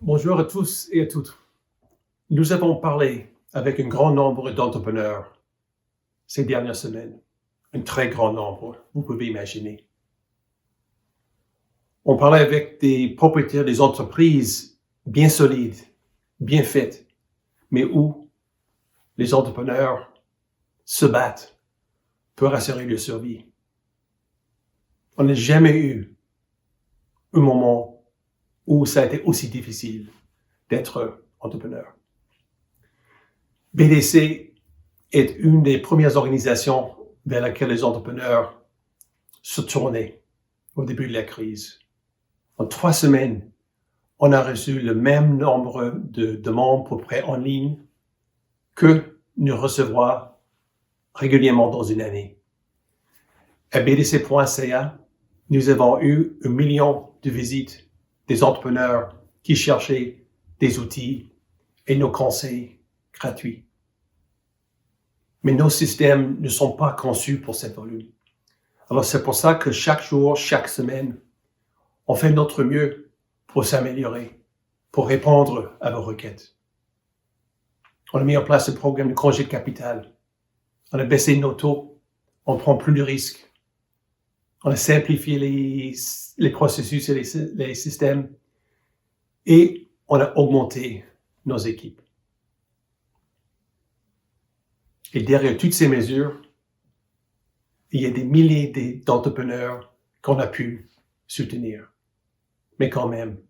Bonjour à tous et à toutes. Nous avons parlé avec un grand nombre d'entrepreneurs ces dernières semaines. Un très grand nombre, vous pouvez imaginer. On parlait avec des propriétaires des entreprises bien solides, bien faites, mais où les entrepreneurs se battent pour assurer leur survie. On n'a jamais eu un moment où ça a été aussi difficile d'être entrepreneur. BDC est une des premières organisations vers laquelle les entrepreneurs se tournaient au début de la crise. En 3 semaines, on a reçu le même nombre de demandes pour prêts en ligne que nous recevons régulièrement dans une année. À bdc.ca, nous avons eu 1 million de visites des entrepreneurs qui cherchaient des outils et nos conseils gratuits. Mais nos systèmes ne sont pas conçus pour cette volume. Alors c'est pour ça que chaque jour, chaque semaine, on fait notre mieux pour s'améliorer, pour répondre à vos requêtes. On a mis en place un programme de congé de capital. On a baissé nos taux. On prend plus de risques. On a simplifié les processus et les systèmes. Et on a augmenté nos équipes. Et derrière toutes ces mesures, il y a des milliers d'entrepreneurs qu'on a pu soutenir. Mais quand même,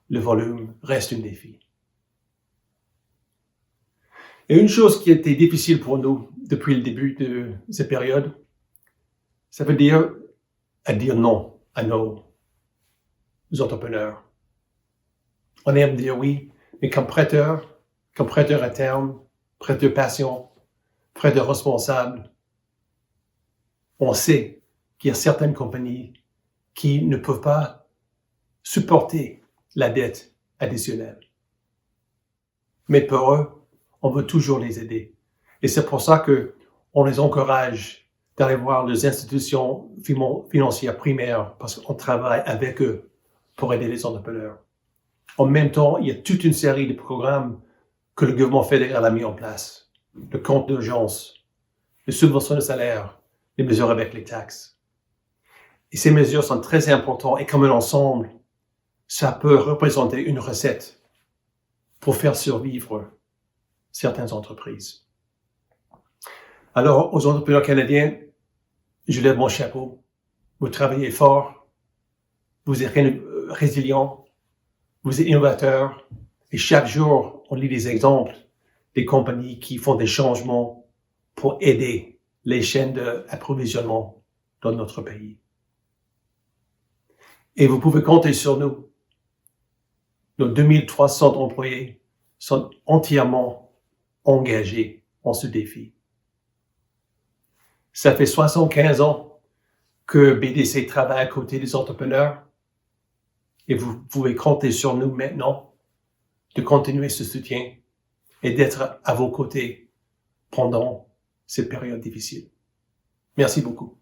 le volume reste un défi. Et une chose qui a été difficile pour nous depuis le début de cette période, ça veut dire dire non à nos entrepreneurs. On aime dire oui, mais comme prêteur à terme, prêteur patient, prêteur responsable, on sait qu'il y a certaines compagnies qui ne peuvent pas supporter la dette additionnelle. Mais pour eux, on veut toujours les aider. Et c'est pour ça qu'on les encourage d'aller voir les institutions financières primaires parce qu'on travaille avec eux pour aider les entrepreneurs. En même temps, il y a toute une série de programmes que le gouvernement fédéral a mis en place. Le compte d'urgence, les subventions de salaire, les mesures avec les taxes. Et ces mesures sont très importantes et comme un ensemble, ça peut représenter une recette pour faire survivre certaines entreprises. Alors, aux entrepreneurs canadiens, je lève mon chapeau. Vous travaillez fort, vous êtes résilients, vous êtes innovateurs, et chaque jour, on lit des exemples des compagnies qui font des changements pour aider les chaînes d'approvisionnement dans notre pays. Et vous pouvez compter sur nous. Nos 2300 employés sont entièrement engagés en ce défi. Ça fait 75 ans que BDC travaille à côté des entrepreneurs et vous pouvez compter sur nous maintenant de continuer ce soutien et d'être à vos côtés pendant cette période difficile. Merci beaucoup.